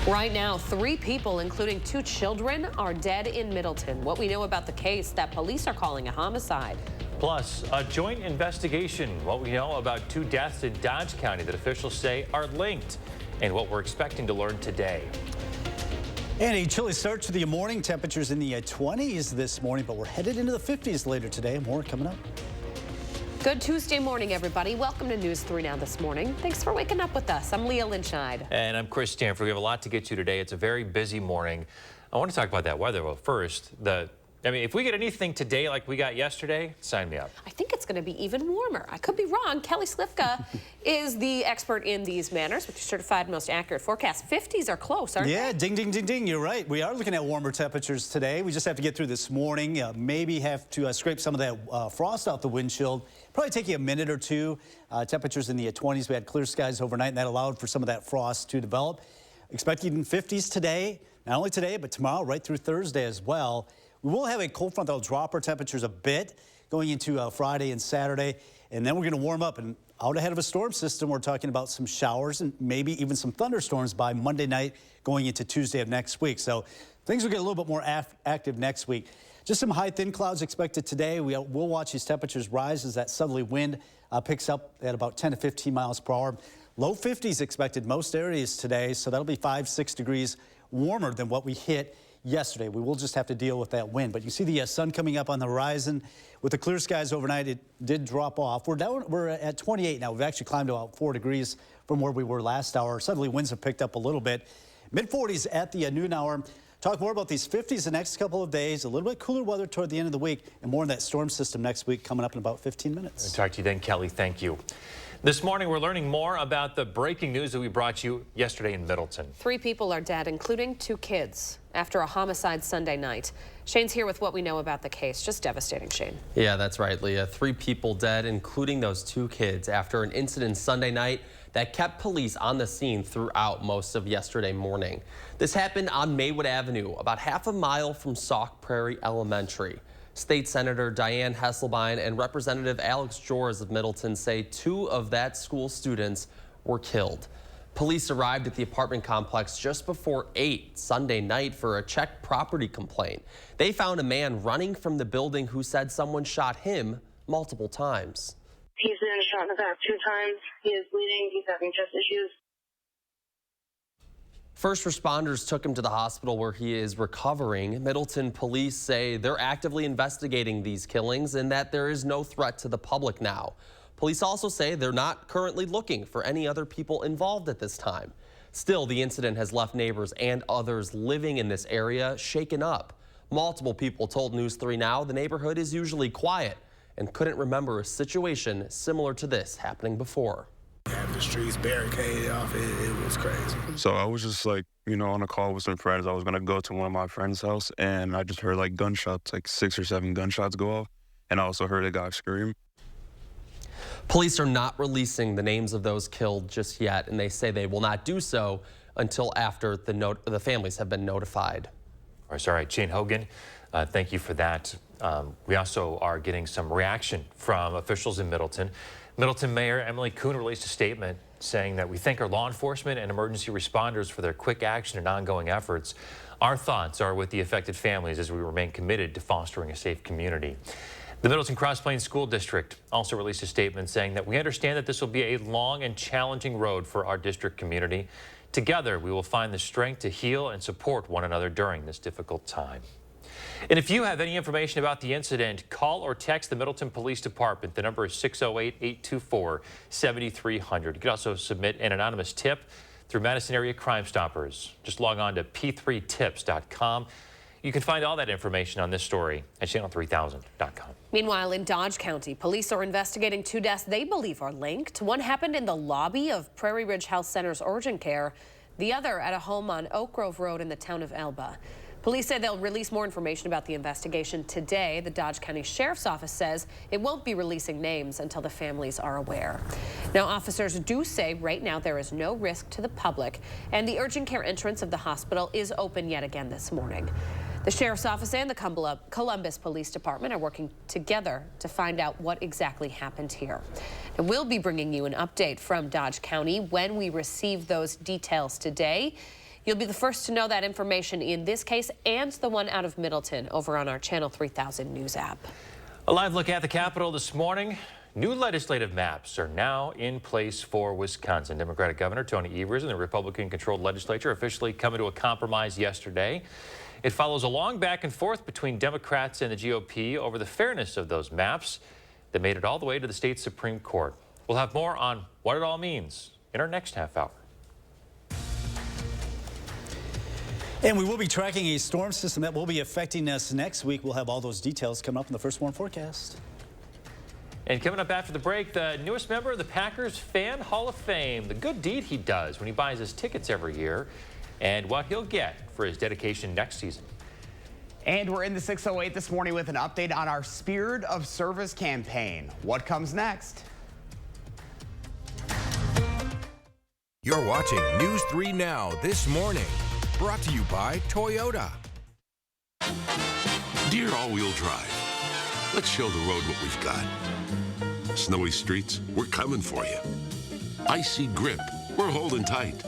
Right now, 3 people, including 2 children, are dead in Middleton. What we know about the case that police are calling a homicide. Plus, a joint investigation. What we know about 2 deaths in Dodge County that officials say are linked, and what we're expecting to learn today. And a chilly start to the morning. Temperatures in the 20s this morning, but we're headed into the 50s later today. More coming up. Good Tuesday morning, everybody. Welcome to News 3 Now this morning. Thanks for waking up with us. I'm Leah Lynchide. And I'm Chris Stanford. We have a lot to get to today. It's a very busy morning. I want to talk about that weather. Well, first, if we get anything today like we got yesterday, sign me up. I think it's going to be even warmer. I could be wrong. Kelly Slifka is the expert in these matters with your certified most accurate forecast. 50s are close, aren't they? Yeah, ding, ding, ding, ding. You're right. We are looking at warmer temperatures today. We just have to get through this morning. Maybe have to scrape some of that frost off the windshield. Probably take you a minute or two. Temperatures in the 20s. We had clear skies overnight, and that allowed for some of that frost to develop. Expecting 50s today, not only today, but tomorrow, right through Thursday as well. We will have a cold front that will drop our temperatures a bit going into Friday and Saturday, and then we're going to warm up. And out ahead of a storm system, we're talking about some showers and maybe even some thunderstorms by Monday night going into Tuesday of next week. So things will get a little bit more active next week. Just some high thin clouds expected today. We'll watch these temperatures rise as that southerly wind picks up at about 10 to 15 miles per hour. Low 50s expected most areas today, so that'll be 5-6 degrees warmer than what we hit yesterday. We will just have to deal with that wind. But you see the sun coming up on the horizon. With the clear skies overnight, it did drop off. We're at 28 now. We've actually climbed about 4 degrees from where we were last hour. Suddenly winds have picked up a little bit. Mid-40s at the noon hour. Talk more about these 50s the next couple of days. A little bit cooler weather toward the end of the week, and more on that storm system next week coming up in about 15 minutes. I'll talk to you then, Kelly. Thank you. This morning, we're learning more about the breaking news that we brought you yesterday in Middleton. 3 people are dead, including 2 kids, after a homicide Sunday night. Shane's here with what we know about the case. Just devastating, Shane. Yeah, that's right, Leah. 3 people dead, including those 2 kids, after an incident Sunday night that kept police on the scene throughout most of yesterday morning. This happened on Maywood Avenue, about half a mile from Sauk Prairie Elementary. State Senator Diane Hesselbein and Representative Alex Jors of Middleton say 2 of that school students were killed. Police arrived at the apartment complex just before 8 Sunday night for a checked property complaint. They found a man running from the building who said someone shot him multiple times. He's been shot in the back 2 times. He is bleeding. He's having chest issues. First responders took him to the hospital where he is recovering. Middleton police say they're actively investigating these killings and that there is no threat to the public now. Police also say they're not currently looking for any other people involved at this time. Still, the incident has left neighbors and others living in this area shaken up. Multiple people told News 3 Now the neighborhood is usually quiet and couldn't remember a situation similar to this happening before. Have the streets barricaded off. It was crazy. So I was just like, on a call with some friends. I was going to go to one of my friends' house, and I just heard like gunshots, like 6 or 7 gunshots go off. And I also heard a guy scream. Police are not releasing the names of those killed just yet, and they say they will not do so until after the families have been notified. All right, Shane Hogan, thank you for that. We also are getting some reaction from officials in Middleton. Middleton Mayor Emily Kuhn released a statement saying that we thank our law enforcement and emergency responders for their quick action and ongoing efforts. Our thoughts are with the affected families as we remain committed to fostering a safe community. The Middleton Cross Plains School District also released a statement saying that we understand that this will be a long and challenging road for our district community. Together, we will find the strength to heal and support one another during this difficult time. And if you have any information about the incident, call or text the Middleton Police Department. The number is 608-824-7300. You can also submit an anonymous tip through Madison Area Crime Stoppers. Just log on to p3tips.com. You can find all that information on this story at channel3000.com. Meanwhile, in Dodge County, police are investigating 2 deaths they believe are linked. One happened in the lobby of Prairie Ridge Health Center's urgent care, the other at a home on Oak Grove Road in the town of Elba. Police say they'll release more information about the investigation today. The Dodge County Sheriff's Office says it won't be releasing names until the families are aware. Now, officers do say right now there is no risk to the public, and the urgent care entrance of the hospital is open yet again this morning. The Sheriff's Office and the Columbus Police Department are working together to find out what exactly happened here. And we'll be bringing you an update from Dodge County when we receive those details today. You'll be the first to know that information in this case and the one out of Middleton over on our Channel 3000 News app. A live look at the Capitol this morning. New legislative maps are now in place for Wisconsin. Democratic Governor Tony Evers and the Republican-controlled legislature officially coming to a compromise yesterday. It follows a long back and forth between Democrats and the GOP over the fairness of those maps that made it all the way to the state Supreme Court. We'll have more on what it all means in our next half hour. And we will be tracking a storm system that will be affecting us next week. We'll have all those details coming up in the First Warn forecast. And coming up after the break, the newest member of the Packers Fan Hall of Fame, the good deed he does when he buys his tickets every year, and what he'll get for his dedication next season. And we're in the 608 this morning with an update on our Spirit of Service campaign. What comes next? You're watching News 3 Now this morning, brought to you by Toyota. Dear all-wheel drive, let's show the road what we've got. Snowy streets, we're coming for you. Icy grip, we're holding tight.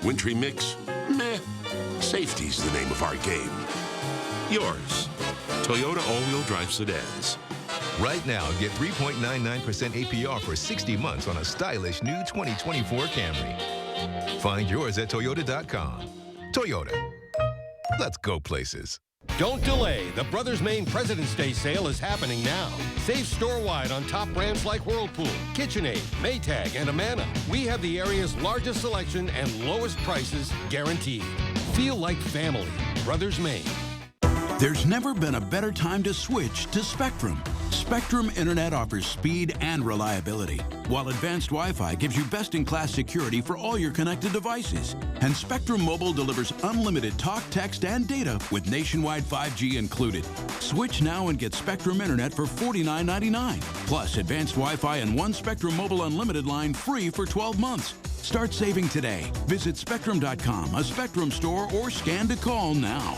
Wintry mix, meh. Safety's the name of our game. Yours, Toyota all-wheel drive sedans. Right now, get 3.99% APR for 60 months on a stylish new 2024 Camry. Find yours at Toyota.com. Toyota. Let's go places. Don't delay. The Brothers Maine President's Day sale is happening now. Save store-wide on top brands like Whirlpool, KitchenAid, Maytag, and Amana. We have the area's largest selection and lowest prices guaranteed. Feel like family. Brothers Maine. There's never been a better time to switch to Spectrum. Spectrum Internet offers speed and reliability, while advanced Wi-Fi gives you best-in-class security for all your connected devices. And Spectrum Mobile delivers unlimited talk, text, and data with nationwide 5G included. Switch now and get Spectrum Internet for $49.99, plus advanced Wi-Fi and one Spectrum Mobile Unlimited line free for 12 months. Start saving today. Visit Spectrum.com, a Spectrum store, or scan to call now.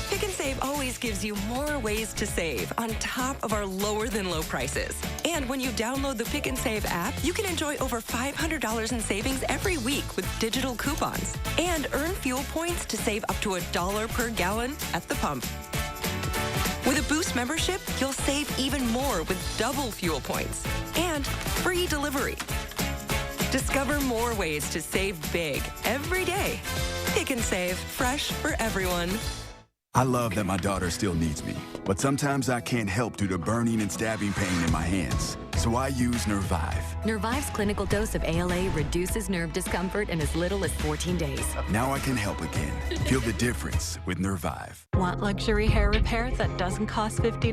Pick and Save always gives you more ways to save on top of our lower than low prices. And when you download the Pick and Save app, you can enjoy over $500 in savings every week with digital coupons and earn fuel points to save up to $1 per gallon at the pump. With a Boost membership, you'll save even more with double fuel points and free delivery. Discover more ways to save big every day. Pick and Save, fresh for everyone. I love that my daughter still needs me, but sometimes I can't help due to burning and stabbing pain in my hands. So I use Nervive. Nervive's clinical dose of ALA reduces nerve discomfort in as little as 14 days. Now I can help again. Feel the difference with Nervive. Want luxury hair repair that doesn't cost $50?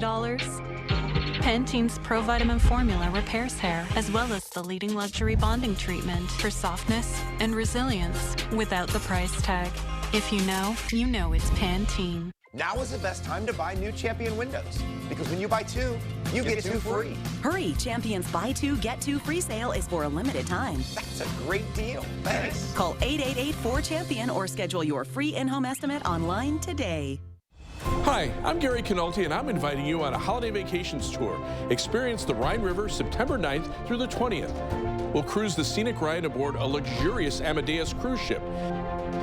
Pantene's Pro Vitamin formula repairs hair, as well as the leading luxury bonding treatment for softness and resilience without the price tag. If you know it's Pantene. Now is the best time to buy new Champion windows, because when you buy two, you get two free. Hurry, Champion's Buy Two, Get Two free sale is for a limited time. That's a great deal. Thanks. Call 888-4CHAMPION or schedule your free in-home estimate online today. Hi, I'm Gary Canolti, and I'm inviting you on a holiday vacations tour. Experience the Rhine River September 9th through the 20th. We'll cruise the scenic Rhine aboard a luxurious Amadeus cruise ship.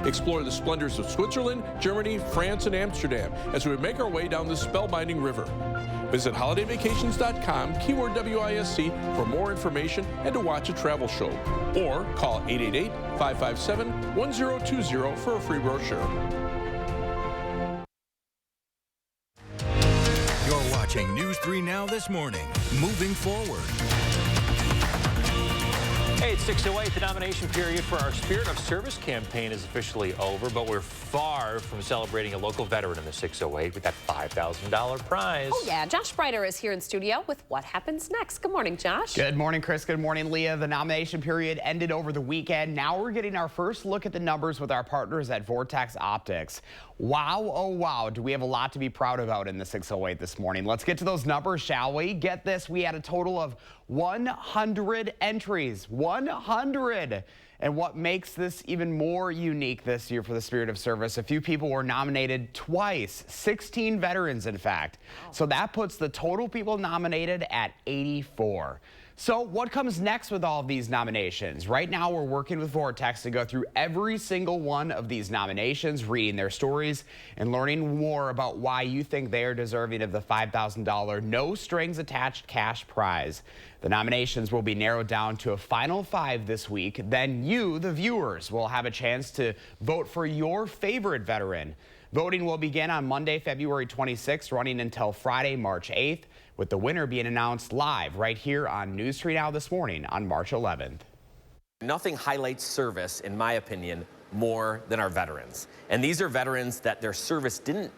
Explore the splendors of Switzerland, Germany, France, and Amsterdam as we make our way down this spellbinding river. Visit holidayvacations.com, keyword WISC, for more information and to watch a travel show. Or call 888-557-1020 for a free brochure. You're watching News 3 Now this morning. Moving forward. Hey, it's 6:08. The nomination period for our Spirit of Service campaign is officially over, but we're far from celebrating a local veteran in the 608 with that $5,000 prize. Oh, yeah. Josh Breiter is here in studio with what happens next. Good morning, Josh. Good morning, Chris. Good morning, Leah. The nomination period ended over the weekend. Now we're getting our first look at the numbers with our partners at Vortex Optics. Wow, oh wow, do we have a lot to be proud about in the 608 this morning. Let's get to those numbers, shall we? Get this, we had a total of 100 entries. 100! And what makes this even more unique this year for the Spirit of Service, a few people were nominated twice, 16 veterans in fact. So that puts the total people nominated at 84. So what comes next with all of these nominations? Right now, we're working with Vortex to go through every single one of these nominations, reading their stories and learning more about why you think they are deserving of the $5,000 no strings attached cash prize. The nominations will be narrowed down to a final 5 this week. Then you, the viewers, will have a chance to vote for your favorite veteran. Voting will begin on Monday, February 26th, running until Friday, March 8th, with the winner being announced live right here on News 3 Now this morning on March 11th. Nothing highlights service, in my opinion, more than our veterans. And these are veterans that their service didn't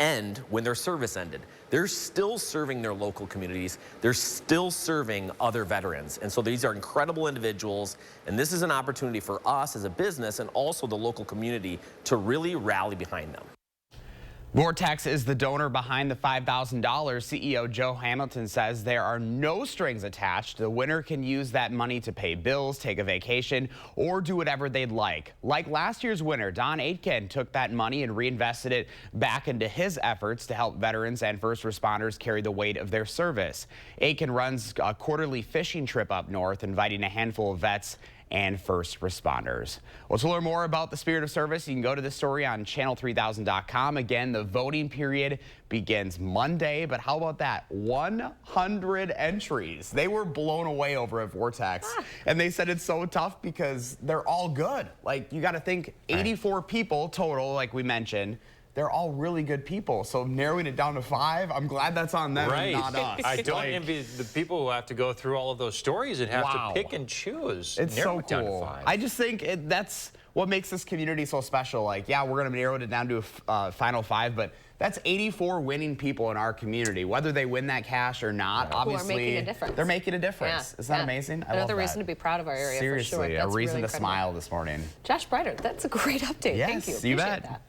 end when their service ended. They're still serving their local communities. They're still serving other veterans. And so these are incredible individuals. And this is an opportunity for us as a business and also the local community to really rally behind them. Vortex is the donor behind the $5,000. CEO Joe Hamilton says there are no strings attached. The winner can use that money to pay bills, take a vacation, or do whatever they'd like. Like last year's winner, Don Aitken took that money and reinvested it back into his efforts to help veterans and first responders carry the weight of their service. Aitken runs a quarterly fishing trip up north, inviting a handful of vets and first responders. Well, to learn more about the spirit of service, you can go to this story on channel3000.com. Again, the voting period begins Monday, but how about that? 100 entries. They were blown away over at Vortex, and they said it's so tough because they're all good. Like, you got to think 84 people total, like we mentioned. They're all really good people. So narrowing it down to 5, I'm glad that's on them and not us. I don't envy the people who have to go through all of those stories and have to pick and choose. It's narrow so it down cool. to 5. I just think that's what makes this community so special. Like, yeah, we're going to narrow it down to a final 5, but that's 84 winning people in our community. Whether they win that cash or not, obviously, who are making a difference. They're making a difference. Yeah, Isn't that amazing? I Another love reason that. to be proud of our area. Seriously, for sure. That's a reason really to smile this morning. Josh Breiter, that's a great update. Yes, Thank you. you Appreciate bet. that.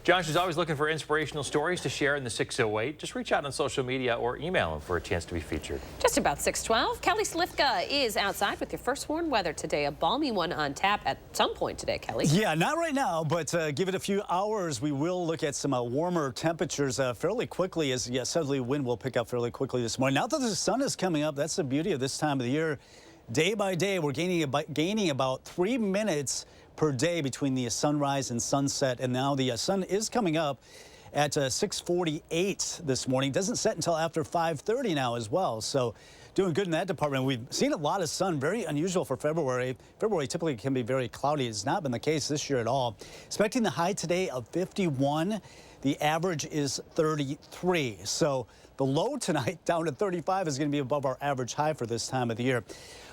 Josh is always looking for inspirational stories to share in the 608. Just reach out on social media or email him for a chance to be featured. Just about 6:12. Kelly Slifka is outside with your first warm weather today. A balmy one on tap at some point today, Kelly. Yeah, not right now, but give it a few hours. We will look at some warmer temperatures fairly quickly as southerly wind will pick up fairly quickly this morning. Now that the sun is coming up, that's the beauty of this time of the year. Day by day, we're gaining about 3 minutes per day between the sunrise and sunset. And now the sun is coming up at 6:48 this morning. Doesn't set until after 5:30 now as well. So doing good in that department. We've seen a lot of sun, very unusual for February. February typically can be very cloudy. It's not been the case this year at all. Expecting the high today of 51. The average is 33. So the low tonight down to 35 is going to be above our average high for this time of the year.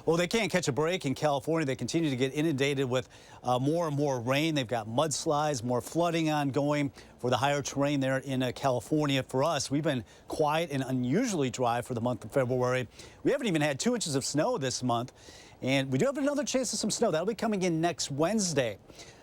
Well, they can't catch a break in California. They continue to get inundated with more and more rain. They've got mudslides, more flooding ongoing for the higher terrain there in California. For us, we've been quiet and unusually dry for the month of February. We haven't even had 2 inches of snow this month. And we do have another chance of some snow. That'll be coming in next Wednesday.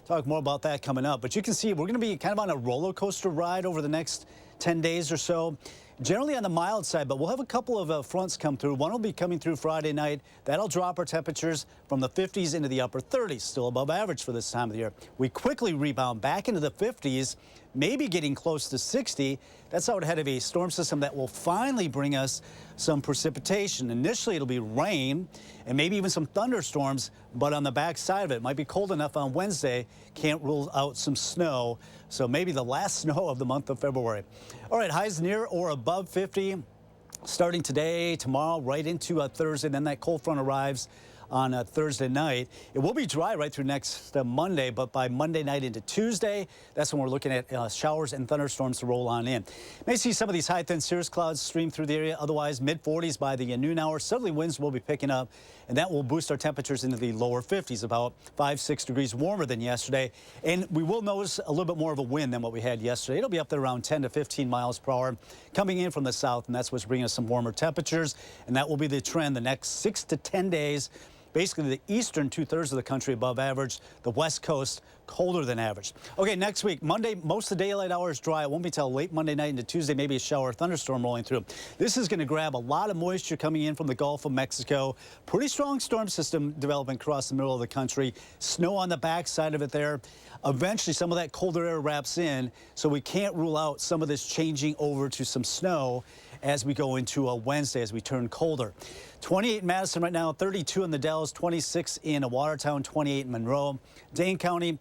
Talk more about that coming up. But you can see we're going to be kind of on a roller coaster ride over the next 10 days or so. Generally on the mild side, but we'll have a couple of fronts come through. One will be coming through Friday night. That'll drop our temperatures from the 50s into the upper 30s, still above average for this time of the year. We quickly rebound back into the 50s, maybe getting close to 60. That's out ahead of a storm system that will finally bring us some precipitation. Initially, it'll be rain and maybe even some thunderstorms, but on the back side of it, might be cold enough on Wednesday. Can't rule out some snow. So maybe the last snow of the month of February. All right, highs near or above 50 starting today, tomorrow, right into Thursday. Then that cold front arrives on Thursday night. It will be dry right through next Monday, but by Monday night into Tuesday, that's when we're looking at showers and thunderstorms to roll on in. May see some of these high thin cirrus clouds stream through the area. Otherwise, mid-40s by the noon hour. Southerly winds will be picking up, and that will boost our temperatures into the lower 50s, about 5-6 degrees warmer than yesterday. And we will notice a little bit more of a wind than what we had yesterday. It'll be up there around 10 to 15 miles per hour coming in from the south, and that's what's bringing us some warmer temperatures. And that will be the trend the next 6 to 10 days. Basically, the eastern 2/3 of the country above average, the west coast colder than average. Okay, next week, Monday, most of the daylight hours dry. It won't be till late Monday night into Tuesday, maybe a shower or thunderstorm rolling through. This is going to grab a lot of moisture coming in from the Gulf of Mexico. Pretty strong storm system developing across the middle of the country. Snow on the backside of it there. Eventually, some of that colder air wraps in, so we can't rule out some of this changing over to some snow as we go into a Wednesday, as we turn colder. 28 in Madison right now, 32 in the Dells, 26 in Watertown, 28 in Monroe. Dane County,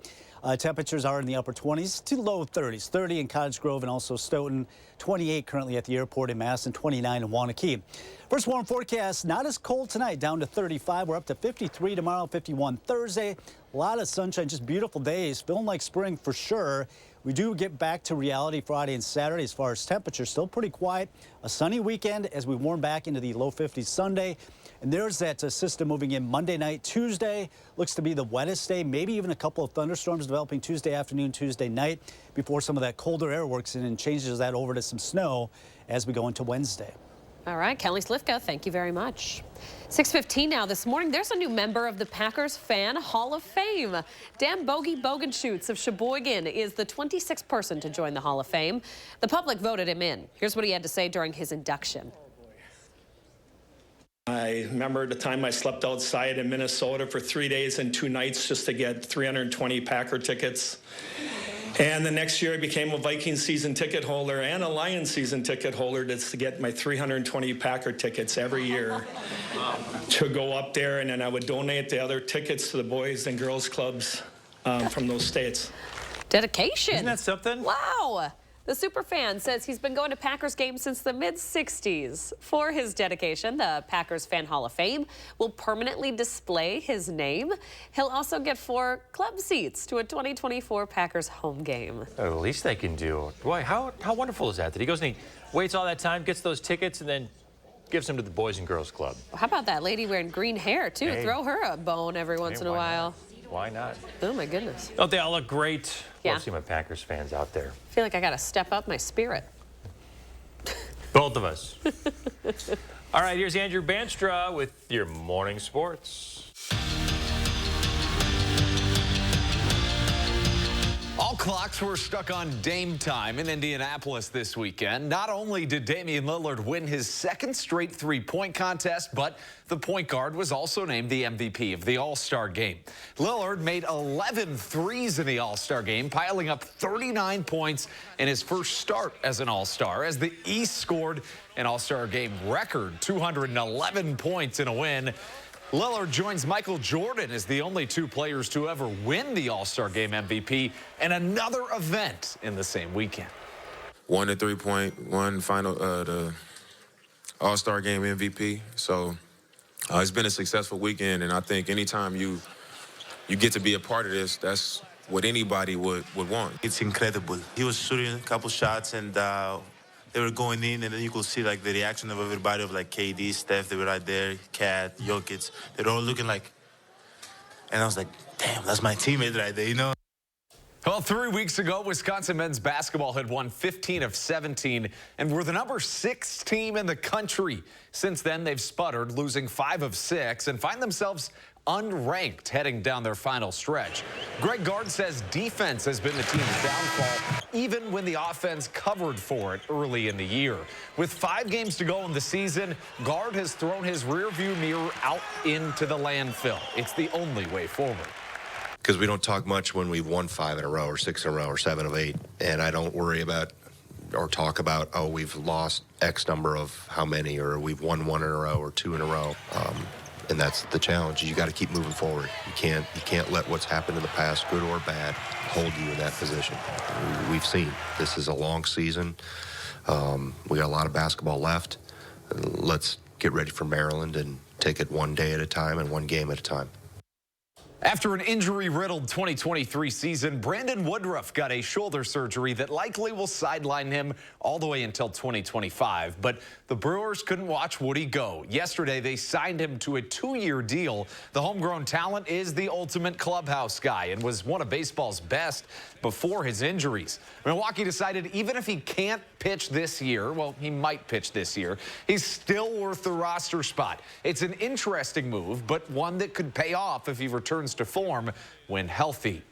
temperatures are in the upper 20s to low 30s. 30 in Cottage Grove and also Stoughton. 28 currently at the airport in Madison, 29 in Waunakee. First warm forecast, not as cold tonight, down to 35. We're up to 53 tomorrow, 51 Thursday. A lot of sunshine, just beautiful days, feeling like spring for sure. We do get back to reality Friday and Saturday as far as temperatures. Still pretty quiet. A sunny weekend as we warm back into the low 50s Sunday. And there's that system moving in Monday night. Tuesday looks to be the wettest day. Maybe even a couple of thunderstorms developing Tuesday afternoon, Tuesday night before some of that colder air works in and changes that over to some snow as we go into Wednesday. All right, Kelly Slifka, thank you very much. 6:15 now this morning. There's a new member of the Packers Fan Hall of Fame. Dan Bogenschutz of Sheboygan is the 26th person to join the Hall of Fame. The public voted him in. Here's what he had to say during his induction. I remember the time I slept outside in Minnesota for 3 days and 2 nights just to get 320 Packer tickets. And the next year I became a Vikings season ticket holder and a Lions season ticket holder just to get my 320 Packer tickets every year to go up there, and then I would donate the other tickets to the boys and girls clubs from those states. Dedication. Isn't that something? Wow. The superfan says he's been going to Packers games since the mid-'60s. For his dedication, the Packers Fan Hall of Fame will permanently display his name. He'll also get 4 club seats to a 2024 Packers home game. Oh, at least they can do. Boy, how wonderful is that? That he goes and he waits all that time, gets those tickets, and then gives them to the Boys and Girls Club. How about that lady wearing green hair, too? Hey. Throw her a bone every once in a while. Why not? Oh, my goodness. Don't they all look great? Yeah. Love seeing my Packers fans out there. I feel like I got to step up my spirit. Both of us. All right, here's Andrew Banstra with your morning sports. All clocks were stuck on Dame time in Indianapolis this weekend. Not only did Damian Lillard win his second straight three-point contest, but the point guard was also named the MVP of the All-Star game. Lillard made 11 threes in the All-Star game, piling up 39 points in his first start as an All-Star, as the East scored an All-Star game record 211 points in a win. Lillard joins Michael Jordan as the only 2 players to ever win the All-Star Game MVP in another event in the same weekend. 1 the three-point, 1 final, the All-Star Game MVP. So it's been a successful weekend, and I think anytime you get to be a part of this, that's what anybody would want. It's incredible. He was shooting a couple shots, and they were going in, and then you could see like the reaction of everybody, of like KD, Steph, they were right there, Kat, Jokic. They're all looking like, and I was like, damn, that's my teammate right there, you know? Well, 3 weeks ago, Wisconsin men's basketball had won 15 of 17 and were the number 6 team in the country. Since then, they've sputtered, losing 5 of 6 and find themselves unranked heading down their final stretch. Greg Gard says defense has been the team's downfall, even when the offense covered for it early in the year. With 5 games to go in the season, Gard has thrown his rearview mirror out into the landfill. It's the only way forward. Because we don't talk much when we've won 5 in a row or 6 in a row or 7 of 8. And I don't worry about or talk about, oh, we've lost X number of how many, or we've won 1 in a row or 2 in a row. And that's the challenge. You got to keep moving forward. You can't let what's happened in the past, good or bad, hold you in that position. We've seen this is a long season. We got a lot of basketball left. Let's get ready for Maryland and take it 1 day at a time and 1 game at a time. After an injury-riddled 2023 season, Brandon Woodruff got a shoulder surgery that likely will sideline him all the way until 2025. But the Brewers couldn't watch Woody go. Yesterday, they signed him to a 2-year deal. The homegrown talent is the ultimate clubhouse guy and was one of baseball's best before his injuries. Milwaukee decided even if he can't pitch this year, well, he might pitch this year, he's still worth the roster spot. It's an interesting move, but one that could pay off if he returns tends to form when healthy.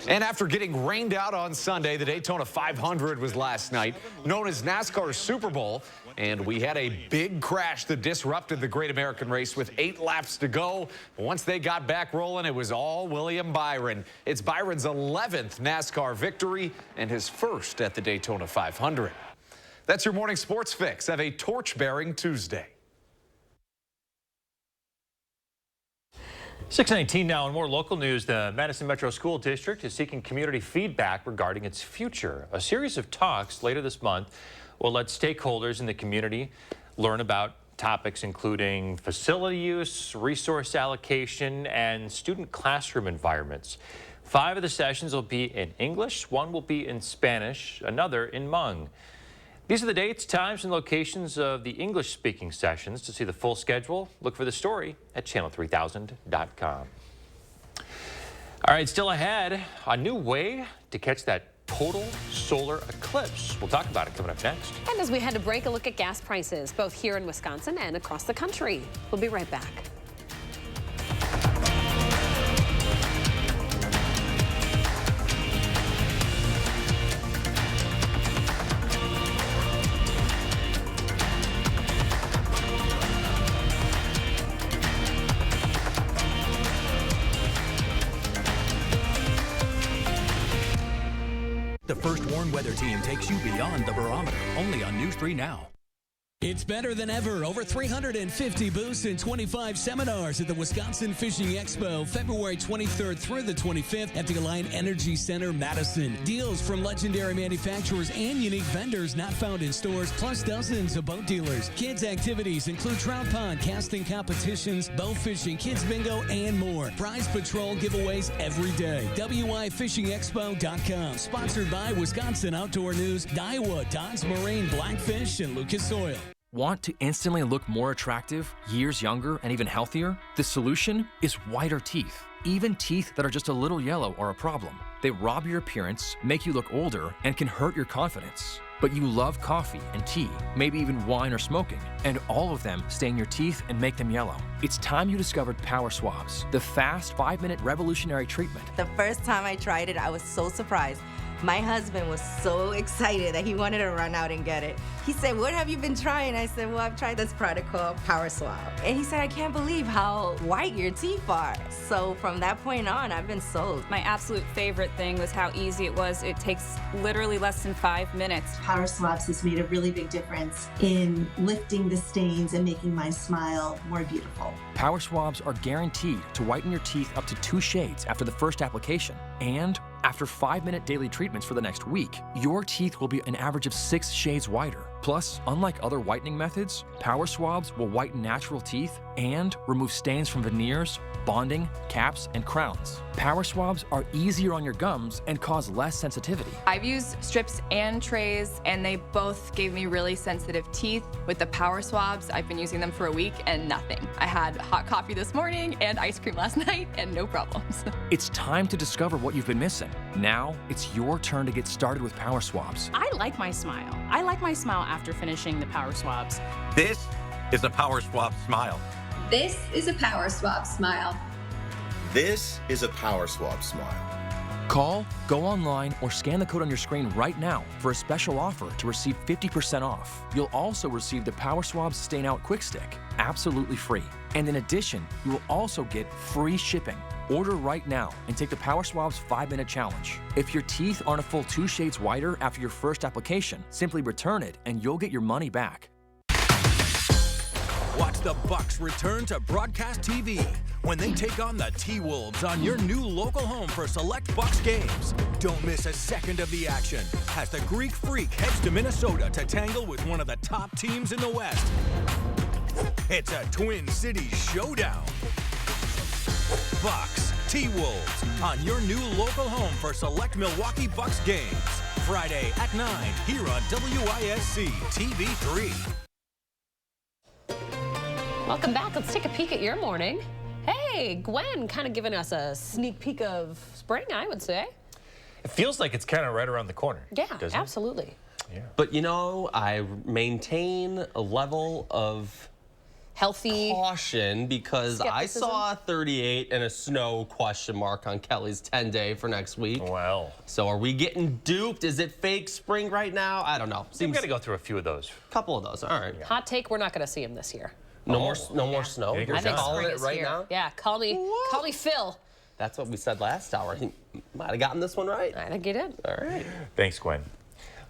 And after getting rained out on Sunday, the Daytona 500 was last night, known as NASCAR's Super Bowl. And we had a big crash that disrupted the Great American Race with 8 laps to go. Once they got back rolling, it was all William Byron. It's Byron's 11th NASCAR victory and his first at the Daytona 500. That's your morning sports fix. Have a torch-bearing Tuesday. 6:19 now, and more local news. The Madison Metro School District is seeking community feedback regarding its future. A series of talks later this month will let stakeholders in the community learn about topics including facility use, resource allocation, and student classroom environments. 5 of the sessions will be in English, 1 will be in Spanish, another in Hmong. These are the dates, times, and locations of the English-speaking sessions. To see the full schedule, look for the story at channel3000.com. All right, still ahead, a new way to catch that total solar eclipse. We'll talk about it coming up next. And as we head to break, a look at gas prices, both here in Wisconsin and across the country. We'll be right back. The First Warn Weather Team takes you beyond the barometer, only on News 3 Now. It's better than ever. Over 350 booths and 25 seminars at the Wisconsin Fishing Expo, February 23rd through the 25th at the Alliant Energy Center, Madison. Deals from legendary manufacturers and unique vendors not found in stores, plus dozens of boat dealers. Kids' activities include trout pond, casting competitions, bow fishing, kids bingo, and more. Prize patrol giveaways every day. WIFishingexpo.com. Sponsored by Wisconsin Outdoor News, Daiwa, Don's Marine, Blackfish, and Lucas Oil. Want to instantly look more attractive, years younger, and even healthier? The solution is whiter teeth. Even teeth that are just a little yellow are a problem. They rob your appearance, make you look older, and can hurt your confidence. But you love coffee and tea, maybe even wine or smoking, and all of them stain your teeth and make them yellow. It's time you discovered Power Swabs, the fast 5-minute revolutionary treatment. The first time I tried it, I was so surprised. My husband was so excited that he wanted to run out and get it. He said, "What have you been trying?" I said, "Well, I've tried this product called Power Swab." And he said, "I can't believe how white your teeth are." So from that point on, I've been sold. My absolute favorite thing was how easy it was. It takes literally less than 5 minutes. Power Swabs has made a really big difference in lifting the stains and making my smile more beautiful. Power Swabs are guaranteed to whiten your teeth up to 2 shades after the first application. And after 5-minute daily treatments for the next week, your teeth will be an average of 6 shades whiter. Plus, unlike other whitening methods, Power Swabs will whiten natural teeth and remove stains from veneers, bonding, caps, and crowns. Power Swabs are easier on your gums and cause less sensitivity. I've used strips and trays, and they both gave me really sensitive teeth. With the Power Swabs, I've been using them for a week and nothing. I had hot coffee this morning and ice cream last night and no problems. It's time to discover what you've been missing. Now, it's your turn to get started with Power Swabs. I like my smile. I like my smile after finishing the Power Swabs. This is a Power Swab smile. This is a Power Swab smile. This is a Power Swab smile. Call, go online, or scan the code on your screen right now for a special offer to receive 50% off. You'll also receive the Power Swabs Stain Out Quick Stick, absolutely free. And in addition, you will also get free shipping. Order right now and take the Power Swabs 5-minute challenge. If your teeth aren't a full 2 shades whiter after your first application, simply return it and you'll get your money back. Watch the Bucks return to broadcast TV when they take on the T-Wolves on your new local home for select Bucks games. Don't miss a second of the action as the Greek Freak heads to Minnesota to tangle with one of the top teams in the West. It's a Twin Cities showdown. Bucks, T-Wolves on your new local home for select Milwaukee Bucks games. Friday at 9 here on WISC TV 3. Welcome back. Let's take a peek at your morning. Hey, Gwen, kind of giving us a sneak peek of spring, I would say. It feels like it's kind of right around the corner. Yeah, doesn't absolutely. Yeah. But you know, I maintain a level of healthy? Caution, because I saw a 38 and a snow question mark on Kelly's 10-day for next week. Well. So are we getting duped? Is it fake spring right now? I don't know. We've got to go through a few of those. A couple of those. All right. Yeah. Hot take, we're not going to see him this year. No more snow? I think calling spring it is right here. now? Yeah, call me Phil. That's what we said last hour. He might have gotten this one right. I think you did. All right. Thanks, Gwen.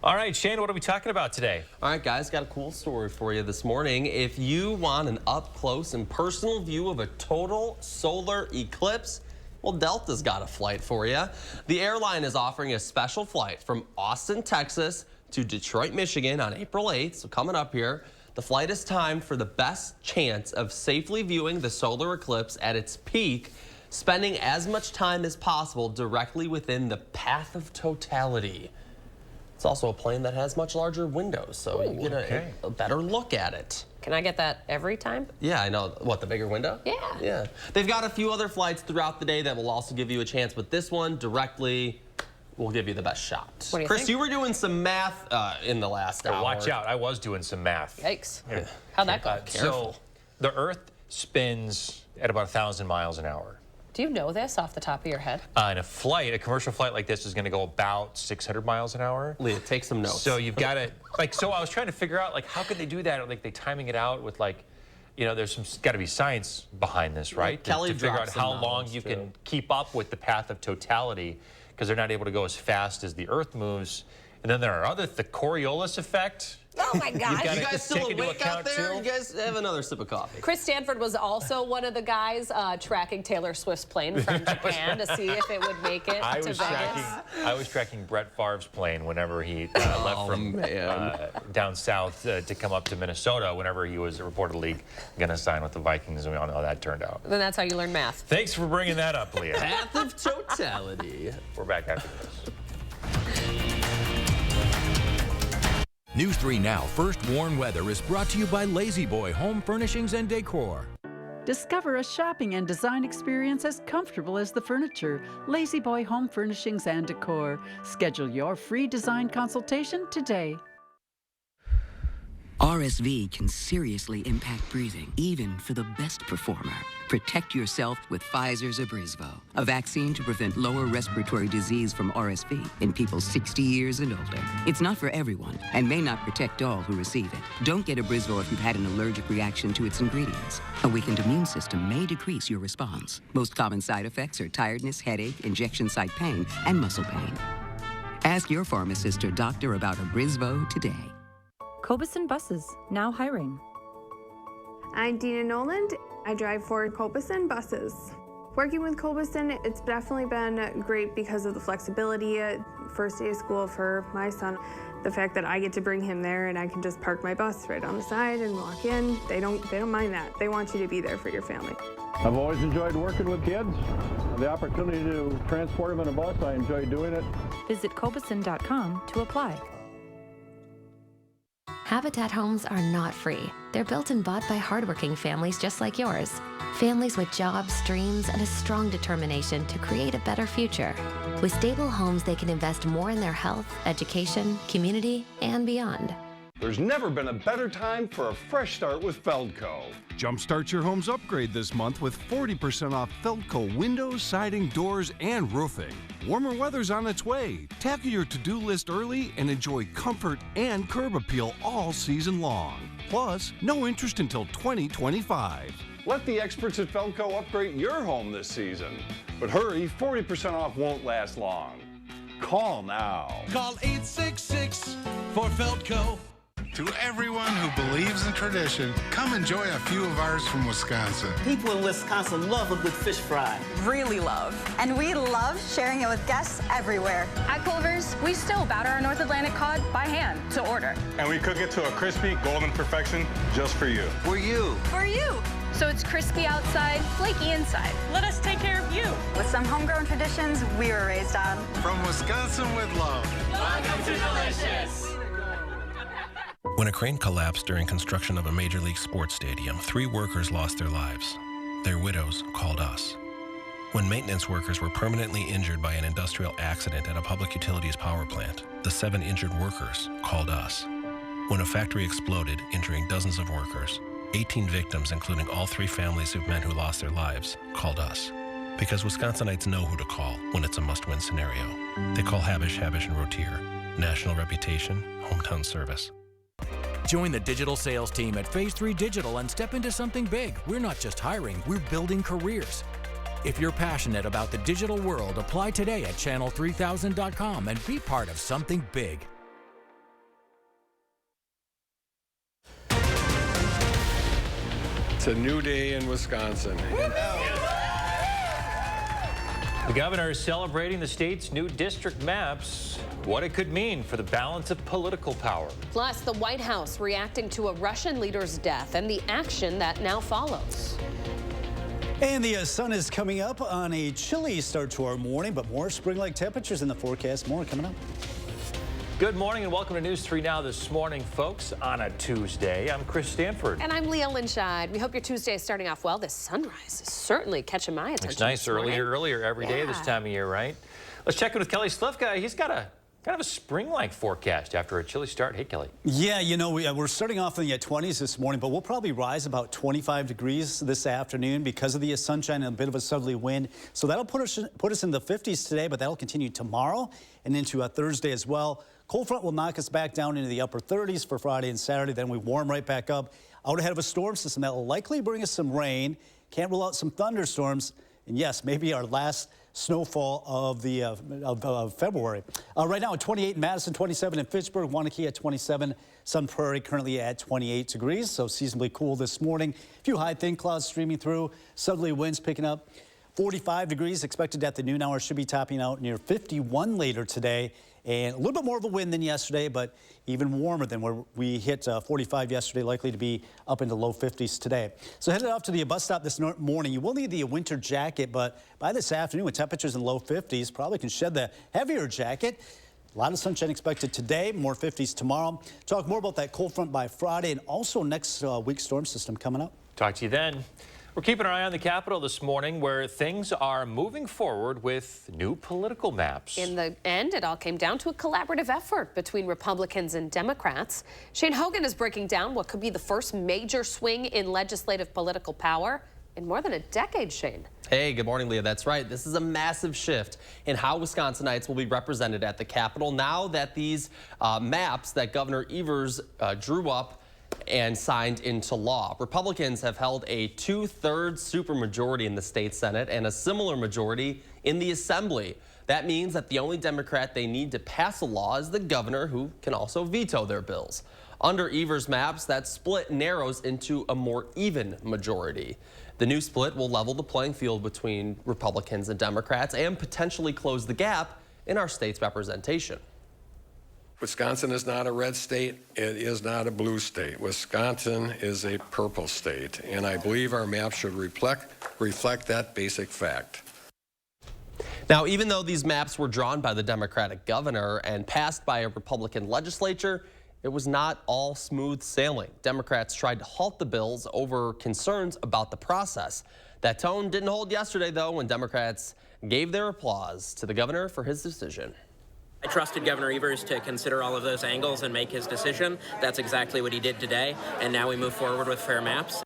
All right, Shane, what are we talking about today? All right, guys, got a cool story for you this morning. If you want an up-close and personal view of a total solar eclipse, well, Delta's got a flight for you. The airline is offering a special flight from Austin, Texas to Detroit, Michigan on April 8th, so coming up here. The flight is timed for the best chance of safely viewing the solar eclipse at its peak, spending as much time as possible directly within the path of totality. It's also a plane that has much larger windows, so you get a better look at it. Can I get that every time? Yeah, I know. What, the bigger window? Yeah. Yeah. They've got a few other flights throughout the day that will also give you a chance, but this one directly will give you the best shot. What do you Chris, think? you were doing some math in the last hour. Watch out, I was doing some math. Yikes. How'd that go? So the Earth spins at about 1,000 miles an hour. Do you know this off the top of your head? And a commercial flight like this is going to go about 600 miles an hour. Leah, take some notes. So you've got to, so I was trying to figure out, how could they do that? Or, they timing it out with, there's got to be science behind this, right? Kelly to figure out dropped some how long knowledge, you too. can keep up with the path of totality, because they're not able to go as fast as the Earth moves. And then there are the Coriolis effect. Oh my gosh. You guys still awake out there? You guys have another sip of coffee. Chris Stanford was also one of the guys tracking Taylor Swift's plane from Japan to see if it would make it to Vegas. I was tracking Brett Favre's plane whenever he left from down south to come up to Minnesota whenever he was reportedly going to sign with the Vikings, and we all know how that turned out. Then that's how you learn math. Thanks for bringing that up, Leah. Path of totality. We're back after this. News 3 Now First Warn Weather is brought to you by Lazy Boy Home Furnishings and Decor. Discover a shopping and design experience as comfortable as the furniture. Lazy Boy Home Furnishings and Decor. Schedule your free design consultation today. RSV can seriously impact breathing, even for the best performer. Protect yourself with Pfizer's Abrysvo, a vaccine to prevent lower respiratory disease from RSV in people 60 years and older. It's not for everyone and may not protect all who receive it. Don't get Abrysvo if you've had an allergic reaction to its ingredients. A weakened immune system may decrease your response. Most common side effects are tiredness, headache, injection site pain, and muscle pain. Ask your pharmacist or doctor about Abrysvo today. Cobeson Buses, now hiring. I'm Dina Noland. I drive for Cobeson Buses. Working with Cobeson, it's definitely been great because of the flexibility. First day of school for my son, the fact that I get to bring him there and I can just park my bus right on the side and walk in. They don't mind that. They want you to be there for your family. I've always enjoyed working with kids. The opportunity to transport them in a bus, I enjoy doing it. Visit Cobeson.com to apply. Habitat homes are not free. They're built and bought by hardworking families just like yours. Families with jobs, dreams, and a strong determination to create a better future. With stable homes, they can invest more in their health, education, community, and beyond. There's never been a better time for a fresh start with Feldco. Jumpstart your home's upgrade this month with 40% off Feldco windows, siding, doors, and roofing. Warmer weather's on its way. Tackle your to-do list early and enjoy comfort and curb appeal all season long. Plus, no interest until 2025. Let the experts at Feldco upgrade your home this season. But hurry, 40% off won't last long. Call now. Call 866 for Feldco. To everyone who believes in tradition, come enjoy a few of ours from Wisconsin. People in Wisconsin love a good fish fry. Really love. And we love sharing it with guests everywhere. At Culver's, we still batter our North Atlantic cod by hand to order. And we cook it to a crispy, golden perfection just for you. For you. For you. So it's crispy outside, flaky inside. Let us take care of you. With some homegrown traditions we were raised on. From Wisconsin with love. Welcome to Delicious. When a crane collapsed during construction of a Major League sports stadium, 3 workers lost their lives. Their widows called us. When maintenance workers were permanently injured by an industrial accident at a public utilities power plant, the 7 injured workers called us. When a factory exploded, injuring dozens of workers, 18 victims, including all 3 families of men who lost their lives, called us. Because Wisconsinites know who to call when it's a must-win scenario. They call Habish, Habish & Rotier. National reputation, hometown service. Join the digital sales team at Phase 3 Digital and step into something big. We're not just hiring, we're building careers. If you're passionate about the digital world, apply today at channel3000.com and be part of something big. It's a new day in Wisconsin. The governor is celebrating the state's new district maps, what it could mean for the balance of political power. Plus, the White House reacting to a Russian leader's death and the action that now follows. And the sun is coming up on a chilly start to our morning, but more spring-like temperatures in the forecast. More coming up. Good morning and welcome to News 3 Now this morning, folks, on a Tuesday. I'm Chris Stanford. And I'm Leah Linscheid. We hope your Tuesday is starting off well. This sunrise is certainly catching my attention. It's nice earlier every day this time of year, right? Let's check in with Kelly Slivka. He's got a kind of a spring-like forecast after a chilly start. Hey, Kelly. Yeah, you know, we're starting off in the 20s this morning, but we'll probably rise about 25 degrees this afternoon because of the sunshine and a bit of a southerly wind. So that'll put us in the 50s today, but that'll continue tomorrow and into Thursday as well. Cold front will knock us back down into the upper 30s for Friday and Saturday. Then we warm right back up. Out ahead of a storm system that will likely bring us some rain. Can't rule out some thunderstorms. And yes, maybe our last snowfall of February. Right now at 28 in Madison, 27 in Fitchburg, Wanakee at 27, Sun Prairie currently at 28 degrees, so seasonably cool this morning. A few high thin clouds streaming through, southerly winds picking up. 45 degrees expected at the noon hour, should be topping out near 51 later today. And a little bit more of a wind than yesterday, but even warmer than where we hit 45 yesterday, likely to be up into low 50s today. So headed off to the bus stop this morning. You will need the winter jacket, but by this afternoon with temperatures in low 50s, probably can shed the heavier jacket. A lot of sunshine expected today, more 50s tomorrow. Talk more about that cold front by Friday and also next week's storm system coming up. Talk to you then. We're keeping our eye on the Capitol this morning where things are moving forward with new political maps. In the end, it all came down to a collaborative effort between Republicans and Democrats. Shane Hogan is breaking down what could be the first major swing in legislative political power in more than a decade, Shane. Hey, good morning, Leah. That's right. This is a massive shift in how Wisconsinites will be represented at the Capitol now that these maps that Governor Evers drew up and signed into law. Republicans have held a 2/3 supermajority in the state Senate and a similar majority in the Assembly. That means that the only Democrat they need to pass a law is the governor, who can also veto their bills. Under Evers' maps, that split narrows into a more even majority. The new split will level the playing field between Republicans and Democrats and potentially close the gap in our state's representation. Wisconsin is not a red state. It is not a blue state. Wisconsin is a purple state, and I believe our map should reflect that basic fact. Now, even though these maps were drawn by the Democratic governor and passed by a Republican legislature, it was not all smooth sailing. Democrats tried to halt the bills over concerns about the process. That tone didn't hold yesterday, though, when Democrats gave their applause to the governor for his decision. I trusted Governor Evers to consider all of those angles and make his decision. That's exactly what he did today, and now we move forward with fair maps.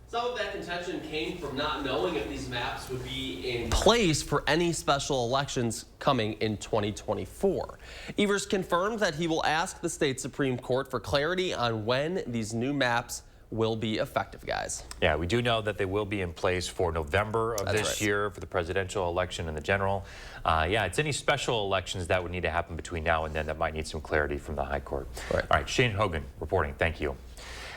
Some of that contention came from not knowing if these maps would be in place for any special elections coming in 2024. Evers confirmed that he will ask the state Supreme Court for clarity on when these new maps will be effective, guys. Yeah, we do know that they will be in place for November of this year for the presidential election and the general. Yeah, it's any special elections that would need to happen between now and then that might need some clarity from the High Court. All right, Shane Hogan reporting. Thank you.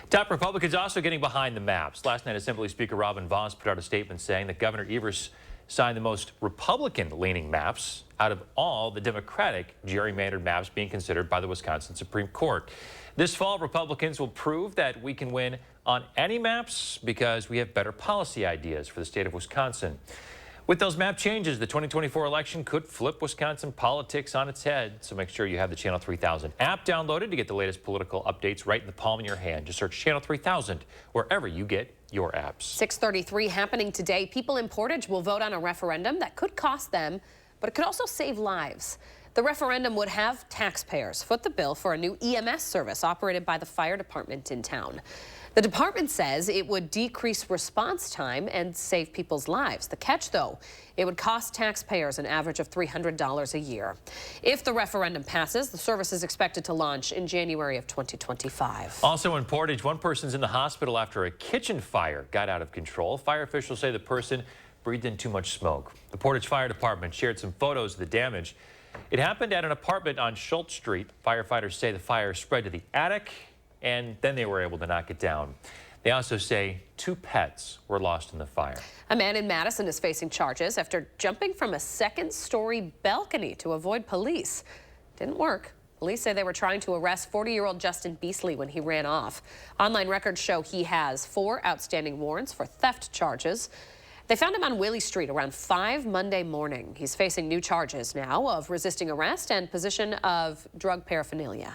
Top Republicans also getting behind the maps. Last night, Assembly Speaker Robin Vos put out a statement saying that Governor Evers signed the most Republican-leaning maps out of all the Democratic gerrymandered maps being considered by the Wisconsin Supreme Court. This fall, Republicans will prove that we can win on any maps because we have better policy ideas for the state of Wisconsin. With those map changes, the 2024 election could flip Wisconsin politics on its head. So make sure you have the Channel 3000 app downloaded to get the latest political updates right in the palm of your hand. Just search Channel 3000 wherever you get your apps. 6:33 happening today. People in Portage will vote on a referendum that could cost them, but it could also save lives. The referendum would have taxpayers foot the bill for a new EMS service operated by the fire department in town. The department says it would decrease response time and save people's lives. The catch, though, it would cost taxpayers an average of $300 a year. If the referendum passes, the service is expected to launch in January of 2025. Also in Portage, one person's in the hospital after a kitchen fire got out of control. Fire officials say the person breathed in too much smoke. The Portage Fire Department shared some photos of the damage. It happened at an apartment on Schultz Street. Firefighters say the fire spread to the attic, and then they were able to knock it down. They also say 2 pets were lost in the fire. A man in Madison is facing charges after jumping from a second-story balcony to avoid police. Didn't work. Police say they were trying to arrest 40-year-old Justin Beasley when he ran off. Online records show he has 4 outstanding warrants for theft charges. They found him on Willie Street around 5 Monday morning. He's facing new charges now of resisting arrest and possession of drug paraphernalia.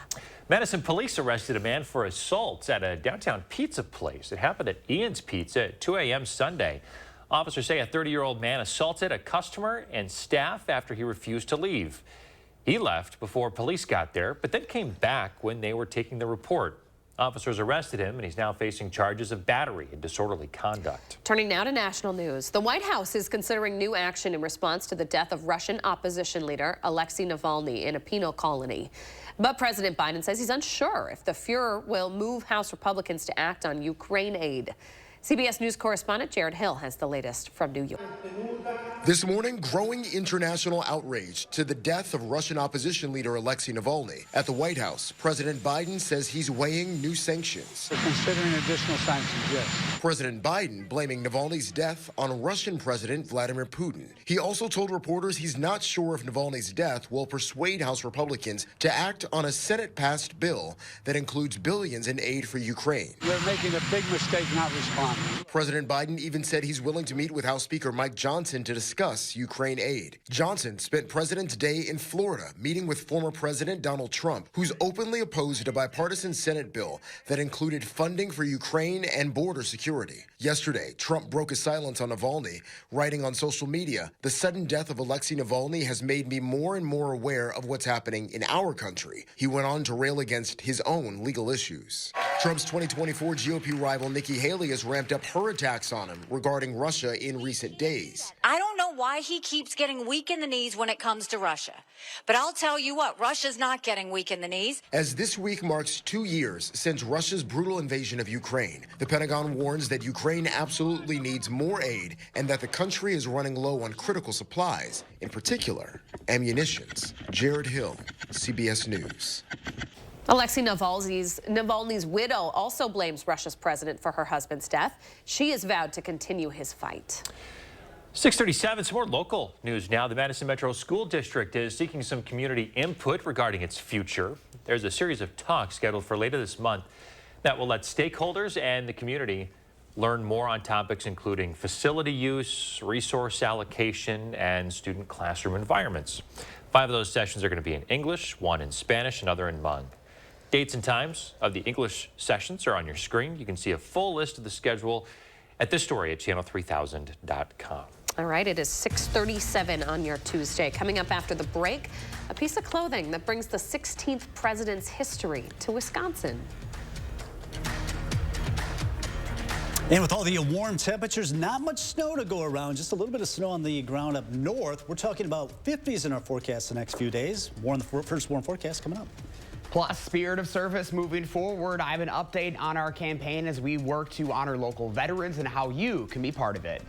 Madison police arrested a man for assault at a downtown pizza place. It happened at Ian's Pizza at 2 a.m. Sunday. Officers say a 30-year-old man assaulted a customer and staff after he refused to leave. He left before police got there, but then came back when they were taking the report. Officers arrested him, and he's now facing charges of battery and disorderly conduct. Turning now to national news. The White House is considering new action in response to the death of Russian opposition leader Alexei Navalny in a penal colony. But President Biden says he's unsure if the Fuhrer will move House Republicans to act on Ukraine aid. CBS News correspondent Jared Hill has the latest from New York. This morning, growing international outrage to the death of Russian opposition leader Alexei Navalny. At the White House, President Biden says he's weighing new sanctions. We're considering additional sanctions, yes. President Biden blaming Navalny's death on Russian President Vladimir Putin. He also told reporters he's not sure if Navalny's death will persuade House Republicans to act on a Senate-passed bill that includes billions in aid for Ukraine. We're making a big mistake not responding. President Biden even said he's willing to meet with House Speaker Mike Johnson to discuss Ukraine aid. Johnson spent President's Day in Florida meeting with former President Donald Trump, who's openly opposed a bipartisan Senate bill that included funding for Ukraine and border security. Yesterday, Trump broke his silence on Navalny, writing on social media, "The sudden death of Alexei Navalny has made me more and more aware of what's happening in our country." He went on to rail against his own legal issues. Trump's 2024 GOP rival Nikki Haley has ramped up her attacks on him regarding Russia in recent days. I don't know why he keeps getting weak in the knees when it comes to Russia. But I'll tell you what, Russia's not getting weak in the knees. As this week marks 2 years since Russia's brutal invasion of Ukraine, the Pentagon warns that Ukraine absolutely needs more aid and that the country is running low on critical supplies, in particular, ammunitions. Jared Hill, CBS News. Alexei Navalny's widow also blames Russia's president for her husband's death. She has vowed to continue his fight. 6:37, some more local news now. The Madison Metro School District is seeking some community input regarding its future. There's a series of talks scheduled for later this month that will let stakeholders and the community learn more on topics including facility use, resource allocation, and student classroom environments. 5 of those sessions are going to be in English, 1 in Spanish, another in Hmong. Dates and times of the English sessions are on your screen. You can see a full list of the schedule at this story at channel3000.com. All right, it is 6:37 on your Tuesday. Coming up after the break, a piece of clothing that brings the 16th president's history to Wisconsin. And with all the warm temperatures, not much snow to go around, just a little bit of snow on the ground up north. We're talking about 50s in our forecast the next few days. More on the first warm forecast coming up. Plus, spirit of service moving forward. I have an update on our campaign as we work to honor local veterans and how you can be part of it.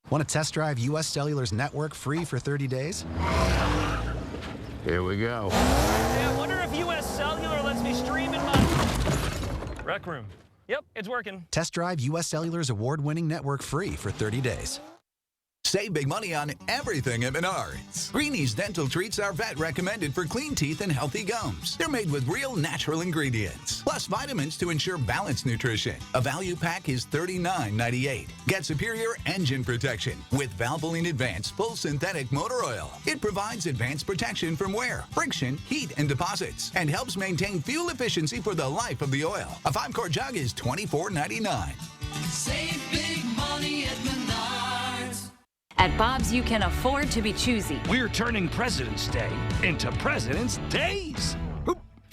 Want to test drive U.S. Cellular's network free for 30 days? Here we go. Hey, I wonder if U.S. Cellular lets me stream in my rec room. Yep, it's working. Test drive U.S. Cellular's award-winning network free for 30 days. Save big money on everything at Menards. Greenie's Dental Treats are vet recommended for clean teeth and healthy gums. They're made with real natural ingredients, plus vitamins to ensure balanced nutrition. A value pack is $39.98. Get superior engine protection with Valvoline Advanced Full Synthetic Motor Oil. It provides advanced protection from wear, friction, heat, and deposits, and helps maintain fuel efficiency for the life of the oil. A 5-quart jug is $24.99. Save big money at Menards. At Bob's, you can afford to be choosy. We're turning President's Day into President's Days.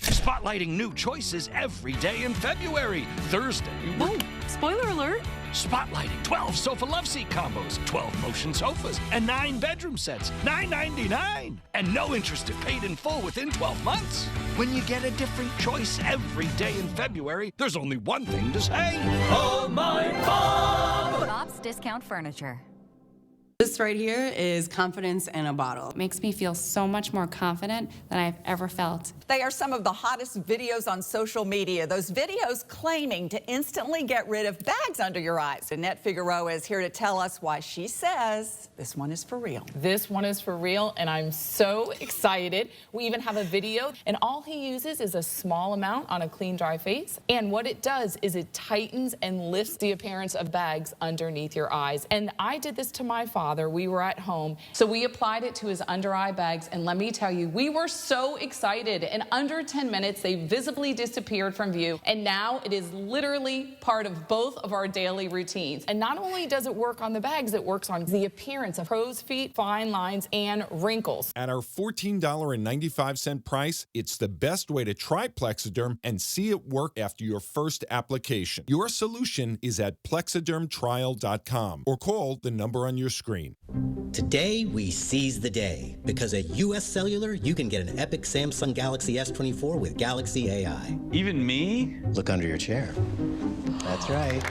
Spotlighting new choices every day in February. Thursday. Oh, spoiler alert. Spotlighting 12 sofa love seat combos, 12 motion sofas, and 9 bedroom sets, $9.99. And no interest if paid in full within 12 months. When you get a different choice every day in February, there's only one thing to say. Oh, my Bob! Bob's Discount Furniture. This right here is confidence in a bottle. It makes me feel so much more confident than I've ever felt. They are some of the hottest videos on social media. Those videos claiming to instantly get rid of bags under your eyes. Annette Figueroa is here to tell us why she says this one is for real. This one is for real, and I'm so excited. We even have a video, and all he uses is a small amount on a clean, dry face. And what it does is it tightens and lifts the appearance of bags underneath your eyes. And I did this to my father. We were at home, so we applied it to his under eye bags, and let me tell you, we were so excited. In under 10 minutes, they visibly disappeared from view, and now it is literally part of both of our daily routines. And not only does it work on the bags, it works on the appearance of crow's feet, fine lines, and wrinkles. At our $14.95 price, it's the best way to try Plexiderm and see it work after your first application. Your solution is at plexidermtrial.com or call the number on your screen. Today, we seize the day. Because at US Cellular, you can get an epic Samsung Galaxy S24 with Galaxy AI. Even me? Look under your chair. That's right.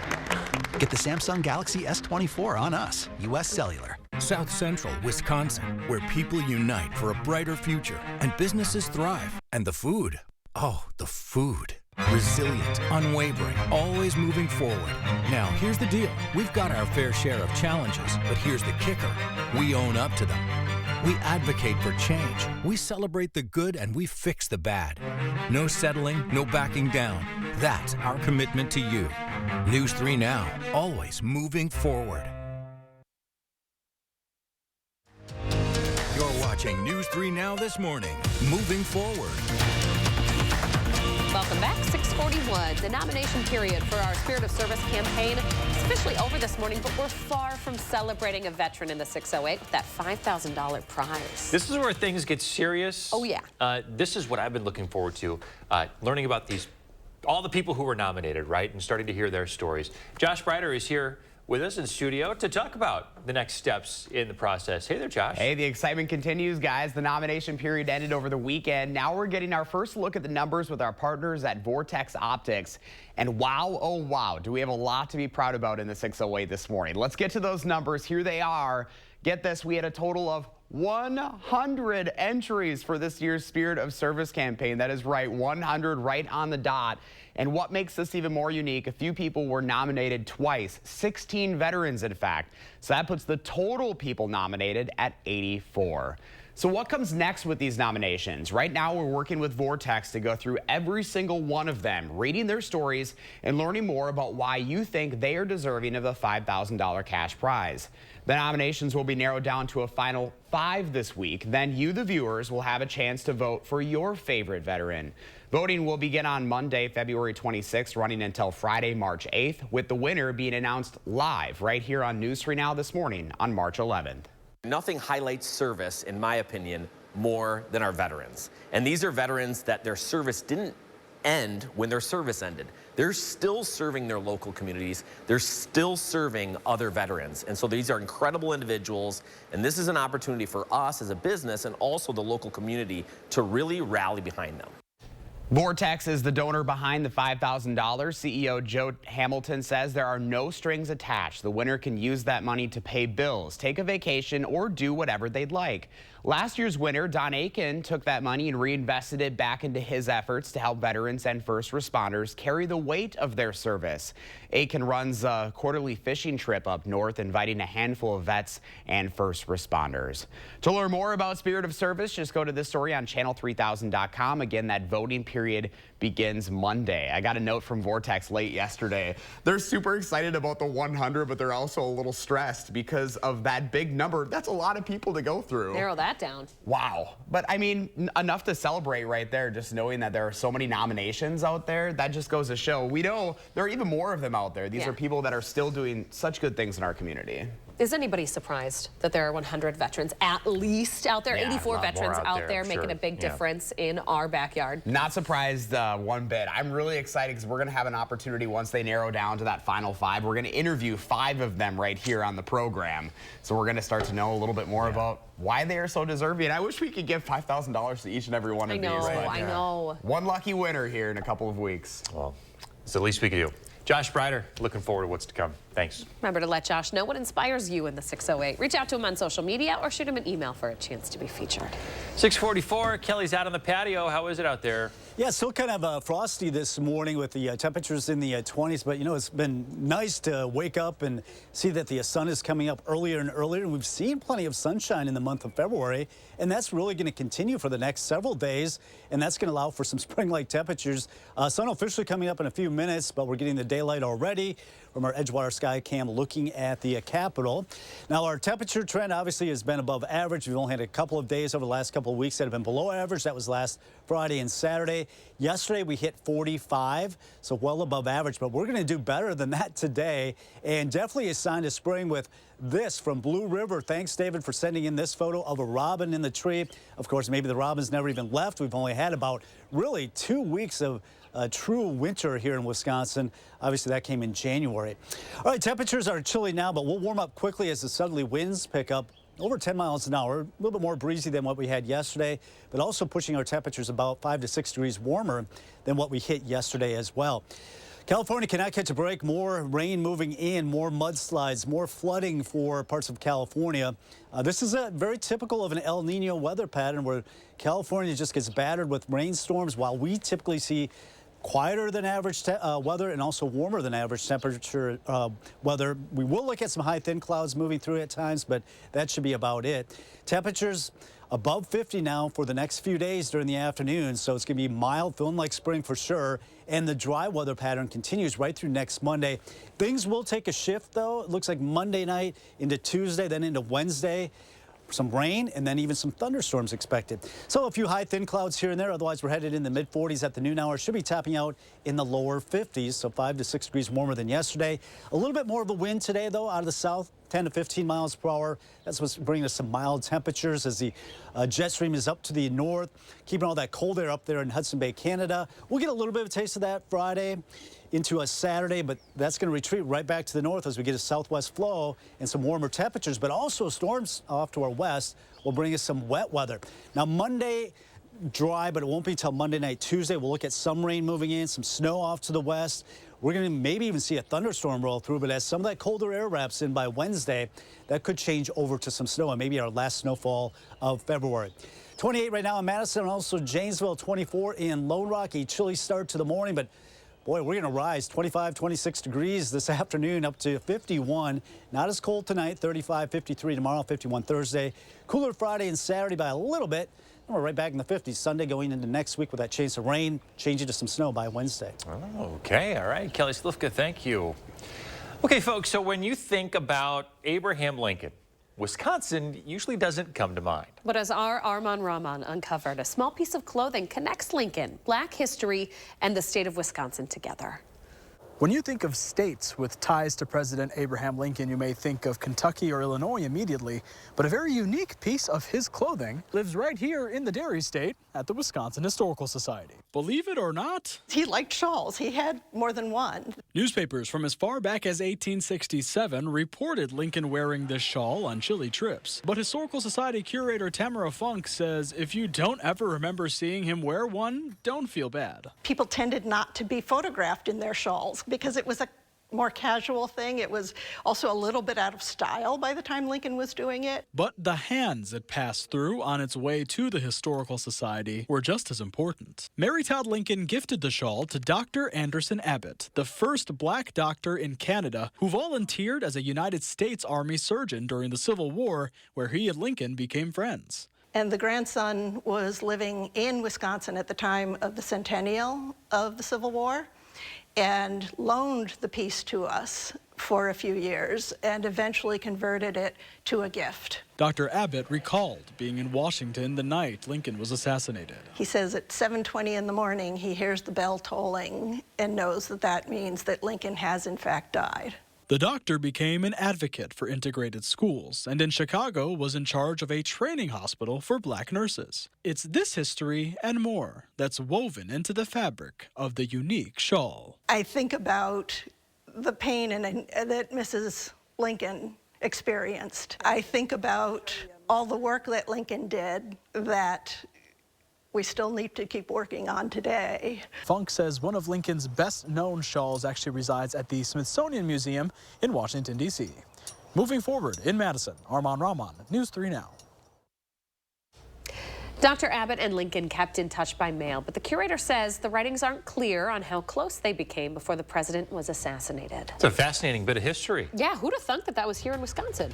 Get the Samsung Galaxy S24 on us, US Cellular. South Central, Wisconsin, where people unite for a brighter future and businesses thrive. And the food. Oh, the food. Resilient, unwavering, always moving forward. Now, here's the deal. We've got our fair share of challenges, but here's the kicker. We own up to them. We advocate for change. We celebrate the good and we fix the bad. No settling, no backing down. That's our commitment to you. News 3 Now, always moving forward. You're watching News 3 Now this morning, moving forward. Welcome back. 6:41. The nomination period for our Spirit of Service campaign is officially over this morning, but we're far from celebrating a veteran in the 608 with that $5,000 prize. This is where things get serious. Oh, yeah. This is what I've been looking forward to, learning about all the people who were nominated, right, and starting to hear their stories. Josh Breider is here with us in studio to talk about the next steps in the process. Hey there, Josh. Hey, the excitement continues, guys. The nomination period ended over the weekend. Now we're getting our first look at the numbers with our partners at Vortex Optics. And wow, oh wow, do we have a lot to be proud about in the 608 this morning. Let's get to those numbers. Here they are. Get this, we had a total of 100 entries for this year's Spirit of Service campaign. That is right, 100 right on the dot. And what makes this even more unique, a few people were nominated twice, 16 veterans in fact. So that puts the total people nominated at 84. So what comes next with these nominations? Right now we're working with Vortex to go through every single one of them, reading their stories and learning more about why you think they are deserving of the $5,000 cash prize. The nominations will be narrowed down to a final 5 this week. Then you, the viewers, will have a chance to vote for your favorite veteran. Voting will begin on Monday, February 26th, running until Friday, March 8th, with the winner being announced live right here on News 3 Now this morning on March 11th. Nothing highlights service, in my opinion, more than our veterans. And these are veterans that their service didn't end when their service ended. They're still serving their local communities. They're still serving other veterans. And so these are incredible individuals. And this is an opportunity for us as a business and also the local community to really rally behind them. Vortex is the donor behind the $5,000. CEO Joe Hamilton says there are no strings attached. The winner can use that money to pay bills, take a vacation, or do whatever they'd like. Last year's winner, Don Aiken, took that money and reinvested it back into his efforts to help veterans and first responders carry the weight of their service. Aiken runs a quarterly fishing trip up north, inviting a handful of vets and first responders. To learn more about Spirit of Service, just go to this story on channel3000.com. Again, that voting period begins Monday. I got a note from Vortex late yesterday. They're super excited about the 100, but they're also a little stressed because of that big number. That's a lot of people to go through. Narrow that down. Wow. But I mean, enough to celebrate right there, just knowing that there are so many nominations out there. That just goes to show we know there are even more of them out there. These are people that are still doing such good things in our community. Is anybody surprised that there are 100 veterans at least out there? Yeah, 84 veterans out there I'm making sure. a big difference in our backyard. Not surprised one bit. I'm really excited because we're going to have an opportunity once they narrow down to that final 5. We're going to interview 5 of them right here on the program. So we're going to start to know a little bit more about why they are so deserving. And I wish we could give $5,000 to each and every one of these. I know. One lucky winner here in a couple of weeks. Well, it's the least we can do. Josh Breider, looking forward to what's to come. Thanks. Remember to let Josh know what inspires you in the 608. Reach out to him on social media or shoot him an email for a chance to be featured. 6:44, Kelly's out on the patio. How is it out there? Yeah, still kind of frosty this morning with the temperatures in the 20s, but you know, it's been nice to wake up and see that the sun is coming up earlier and earlier, and we've seen plenty of sunshine in the month of February, and that's really going to continue for the next several days, and that's going to allow for some spring-like temperatures. Sun officially coming up in a few minutes, but we're getting the daylight already from our Edgewater Sky Cam looking at the Capitol. Now, our temperature trend obviously has been above average. We've only had a couple of days over the last couple of weeks that have been below average. That was last Friday and Saturday. Yesterday, we hit 45, so well above average, but we're going to do better than that today, and definitely a sign of spring with this from Blue River. Thanks, David, for sending in this photo of a robin in the tree. Of course, maybe the robin's never even left. We've only had about really 2 weeks of true winter here in Wisconsin. Obviously, that came in January. All right, temperatures are chilly now, but we'll warm up quickly as the southerly winds pick up. Over 10 miles an hour, a little bit more breezy than what we had yesterday, but also pushing our temperatures about 5 to 6 degrees warmer than what we hit yesterday as well. California cannot catch a break. More rain moving in, more mudslides, more flooding for parts of California. This is very typical of an El Nino weather pattern where California just gets battered with rainstorms while we typically see quieter than average weather and also warmer than average temperature weather. We will look at some high thin clouds moving through at times, but that should be about it. Temperatures above 50 now for the next few days during the afternoon, so it's going to be mild, feeling like spring for sure, and the dry weather pattern continues right through next Monday. Things will take a shift, though. It looks like Monday night into Tuesday, then into Wednesday. Some rain and then even some thunderstorms expected. So a few high thin clouds here and there. Otherwise, we're headed in the mid 40s at the noon hour. Should be topping out in the lower 50s, so 5 to 6 degrees warmer than yesterday. A little bit more of a wind today, though, out of the south. 10 to 15 miles per hour. That's what's bringing us some mild temperatures as the jet stream is up to the north, keeping all that cold air up there in Hudson Bay, Canada. We'll get a little bit of a taste of that Friday into a Saturday, but that's going to retreat right back to the north as we get a southwest flow and some warmer temperatures, but also storms off to our west will bring us some wet weather. Now, Monday, dry, but it won't be until Monday night, Tuesday. We'll look at some rain moving in, some snow off to the west. We're going to maybe even see a thunderstorm roll through, but as some of that colder air wraps in by Wednesday, that could change over to some snow and maybe our last snowfall of February. 28 right now in Madison, and also Janesville, 24 in Lone Rock. A chilly start to the morning, but boy, we're going to rise 25, 26 degrees this afternoon up to 51. Not as cold tonight, 35, 53 tomorrow, 51 Thursday. Cooler Friday and Saturday by a little bit. And we're right back in the 50s Sunday going into next week with that chance of rain, changing to some snow by Wednesday. Oh, okay, all right. Kelly Slifka, thank you. Okay, folks, so when you think about Abraham Lincoln, Wisconsin usually doesn't come to mind. But as our Arman Rahman uncovered, a small piece of clothing connects Lincoln, Black history, and the state of Wisconsin together. When you think of states with ties to President Abraham Lincoln, you may think of Kentucky or Illinois immediately, but a very unique piece of his clothing lives right here in the Dairy State at the Wisconsin Historical Society. Believe it or not, he liked shawls. He had more than one. Newspapers from as far back as 1867 reported Lincoln wearing this shawl on chilly trips. But Historical Society curator Tamara Funk says if you don't ever remember seeing him wear one, don't feel bad. People tended not to be photographed in their shawls because it was a more casual thing. It was also a little bit out of style by the time Lincoln was doing it. But the hands it passed through on its way to the Historical Society were just as important. Mary Todd Lincoln gifted the shawl to Dr. Anderson Abbott, the first Black doctor in Canada who volunteered as a United States Army surgeon during the Civil War, where he and Lincoln became friends. And the grandson was living in Wisconsin at the time of the centennial of the Civil War, and loaned the piece to us for a few years and eventually converted it to a gift. Dr. Abbott recalled being in Washington the night Lincoln was assassinated. He says at 7:20 in the morning, he hears the bell tolling and knows that that means that Lincoln has in fact died. The doctor became an advocate for integrated schools, and in Chicago was in charge of a training hospital for black nurses. It's this history and more that's woven into the fabric of the unique shawl. I think about the pain that Mrs. Lincoln experienced. I think about all the work that Lincoln did that we still need to keep working on today. Funk says one of Lincoln's best-known shawls actually resides at the Smithsonian Museum in Washington, D.C. Moving forward, in Madison, Arman Rahman, News 3 Now. Dr. Abbott and Lincoln kept in touch by mail, but the curator says the writings aren't clear on how close they became before the president was assassinated. It's a fascinating bit of history. Yeah, who'd have thunk that that was here in Wisconsin?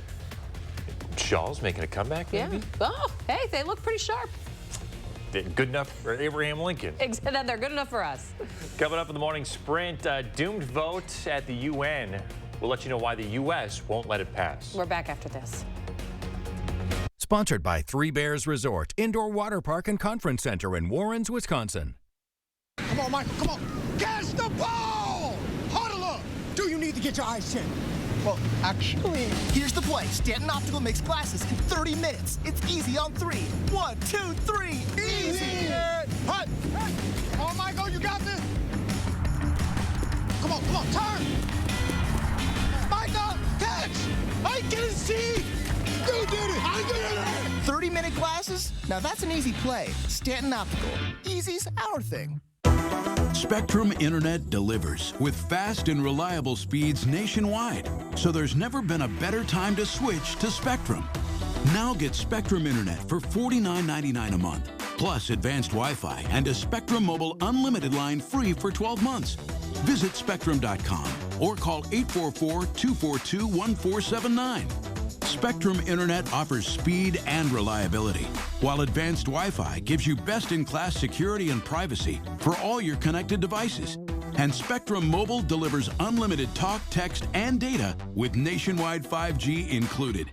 Shawls making a comeback, maybe? Yeah. Oh, hey, they look pretty sharp. Good enough for Abraham Lincoln. Then they're good enough for us. Coming up in the morning sprint, doomed vote at the UN. We'll let you know why the U.S. won't let it pass. We're back after this. Sponsored by Three Bears Resort, Indoor Water Park and Conference Center in Warrens, Wisconsin. Come on, Michael, come on. Catch the ball! Huddle up! Do you need to get your eyes checked? Well, actually... Here's the play. Stanton Optical makes glasses in 30 minutes. It's easy on 3. 1, 2, 3. Easy! Hut! Come on, Michael, you got this! Come on, turn! Michael, catch! I didn't see! You did it! I did it! 30-minute glasses? Now that's an easy play. Stanton Optical. Easy's our thing. Spectrum Internet delivers with fast and reliable speeds nationwide, so there's never been a better time to switch to Spectrum. Now get Spectrum Internet for $49.99 a month, plus advanced Wi-Fi and a Spectrum Mobile Unlimited line free for 12 months. Visit Spectrum.com or call 844-242-1479. Spectrum Internet offers speed and reliability, while advanced Wi-Fi gives you best-in-class security and privacy for all your connected devices. And Spectrum Mobile delivers unlimited talk, text, and data with nationwide 5G included.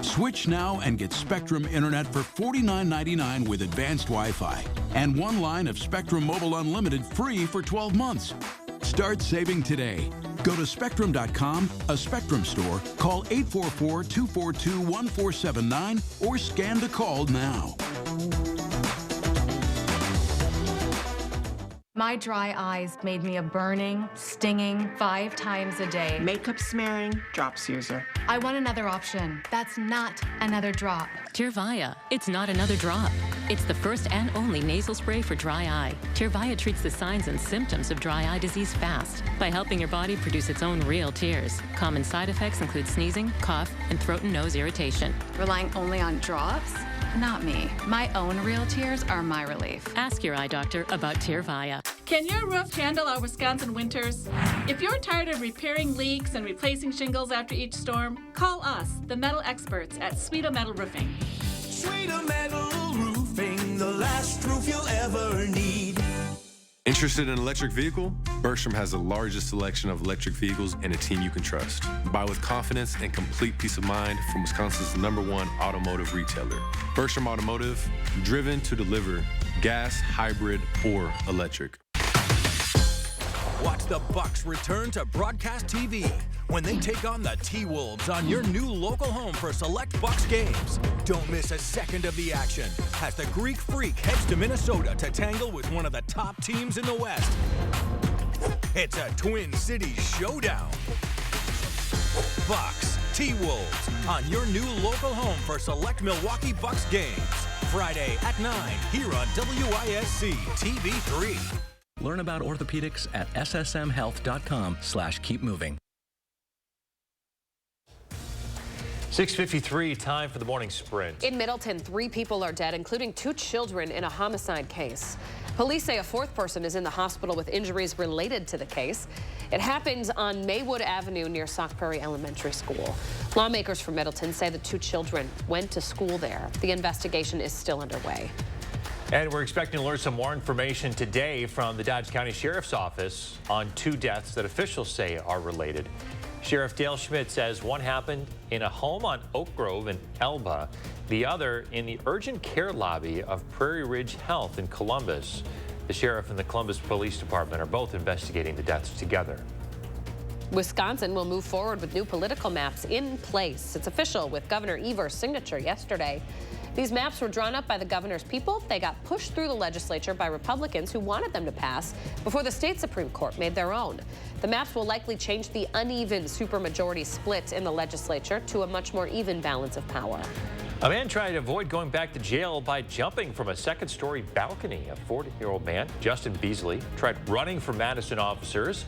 Switch now and get Spectrum Internet for $49.99 with advanced Wi-Fi and one line of Spectrum Mobile Unlimited free for 12 months. Start saving today. Go to Spectrum.com, a Spectrum store, call 844-242-1479, or scan to call now. My dry eyes made me a burning, stinging 5 times a day. Makeup smearing, drops user. I want another option. That's not another drop. Tyrvaya. It's not another drop. It's the first and only nasal spray for dry eye. Tyrvaya treats the signs and symptoms of dry eye disease fast by helping your body produce its own real tears. Common side effects include sneezing, cough, and throat and nose irritation. Relying only on drops? Not me. My own real tears are my relief. Ask your eye doctor about Tyrvaya. Can your roof handle our Wisconsin winters? If you're tired of repairing leaks and replacing shingles after each storm, call us, the metal experts at Sweeto Metal Roofing. Sweeto Metal Roofing, the last roof you'll ever need. Interested in an electric vehicle? Bergstrom has the largest selection of electric vehicles and a team you can trust. Buy with confidence and complete peace of mind from Wisconsin's #1 automotive retailer. Bergstrom Automotive, driven to deliver gas, hybrid, or electric. Watch the Bucks return to broadcast TV when they take on the T-Wolves on your new local home for select Bucks games. Don't miss a second of the action as the Greek Freak heads to Minnesota to tangle with one of the top teams in the West. It's a Twin Cities showdown. Bucks, T-Wolves on your new local home for select Milwaukee Bucks games. Friday at 9 here on WISC TV3. Learn about orthopedics at ssmhealth.com/keepmoving. 6:53, time for the morning sprint. In Middleton, 3 people are dead, including 2 children in a homicide case. Police say a 4th person is in the hospital with injuries related to the case. It happened on Maywood Avenue near Sauk Prairie Elementary School. Lawmakers from Middleton say the 2 children went to school there. The investigation is still underway. And we're expecting to learn some more information today from the Dodge County Sheriff's Office on 2 deaths that officials say are related. Sheriff Dale Schmidt says one happened in a home on Oak Grove in Elba, the other in the urgent care lobby of Prairie Ridge Health in Columbus. The sheriff and the Columbus Police Department are both investigating the deaths together. Wisconsin will move forward with new political maps in place. It's official with Governor Evers' signature yesterday. These maps were drawn up by the governor's people. They got pushed through the legislature by Republicans who wanted them to pass before the state Supreme Court made their own. The maps will likely change the uneven supermajority split in the legislature to a much more even balance of power. A man tried to avoid going back to jail by jumping from a second-story balcony. A 40-year-old man, Justin Beasley, tried running from Madison officers,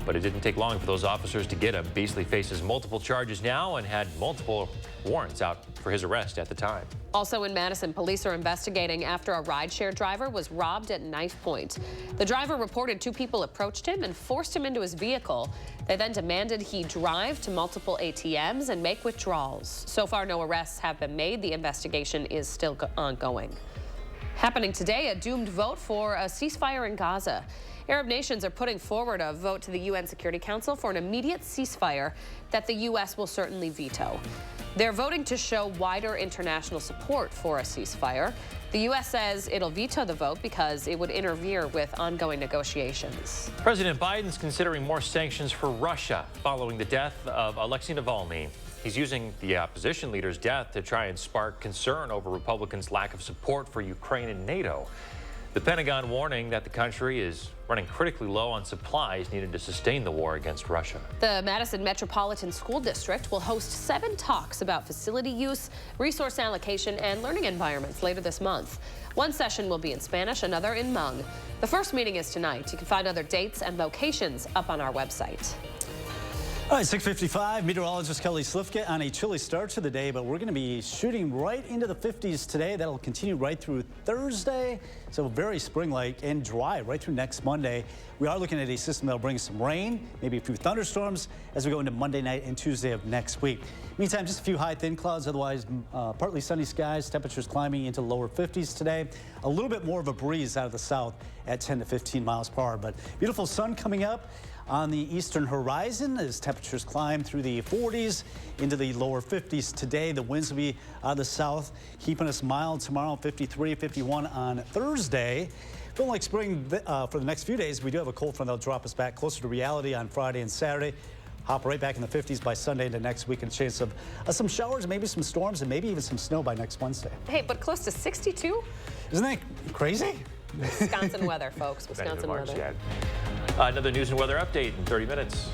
but it didn't take long for those officers to get him. Beasley faces multiple charges now and had multiple warrants out for his arrest at the time. Also in Madison, police are investigating after a rideshare driver was robbed at knife point. The driver reported two people approached him and forced him into his vehicle. They then demanded he drive to multiple ATMs and make withdrawals. So far, no arrests have been made. The investigation is still ongoing. Happening today, a doomed vote for a ceasefire in Gaza. Arab nations are putting forward a vote to the UN Security Council for an immediate ceasefire that the U.S. will certainly veto. They're voting to show wider international support for a ceasefire. The U.S. says it'll veto the vote because it would interfere with ongoing negotiations. President Biden's considering more sanctions for Russia following the death of Alexei Navalny. He's using the opposition leader's death to try and spark concern over Republicans' lack of support for Ukraine and NATO. The Pentagon warning that the country is running critically low on supplies needed to sustain the war against Russia. The Madison Metropolitan School District will host 7 talks about facility use, resource allocation, and learning environments later this month. One session will be in Spanish, another in Hmong. The first meeting is tonight. You can find other dates and locations up on our website. All right, 6:55, meteorologist Kelly Slifka on a chilly start to the day, but we're going to be shooting right into the 50s today. That'll continue right through Thursday, so very spring-like and dry right through next Monday. We are looking at a system that'll bring some rain, maybe a few thunderstorms as we go into Monday night and Tuesday of next week. Meantime, just a few high thin clouds, otherwise partly sunny skies, temperatures climbing into lower 50s today. A little bit more of a breeze out of the south at 10 to 15 miles per hour, but beautiful sun coming up on the eastern horizon as temperatures climb through the 40s into the lower 50s today. The winds will be out of the south, keeping us mild tomorrow, 53, 51 on Thursday. Feeling like spring for the next few days. We do have a cold front that'll drop us back closer to reality on Friday and Saturday. Hop right back in the 50s by Sunday into next week, and a chance of some showers, maybe some storms, and maybe even some snow by next Wednesday. Hey, but close to 62? Isn't that crazy? Wisconsin weather, folks. Wisconsin weather. Another news and weather update in 30 minutes.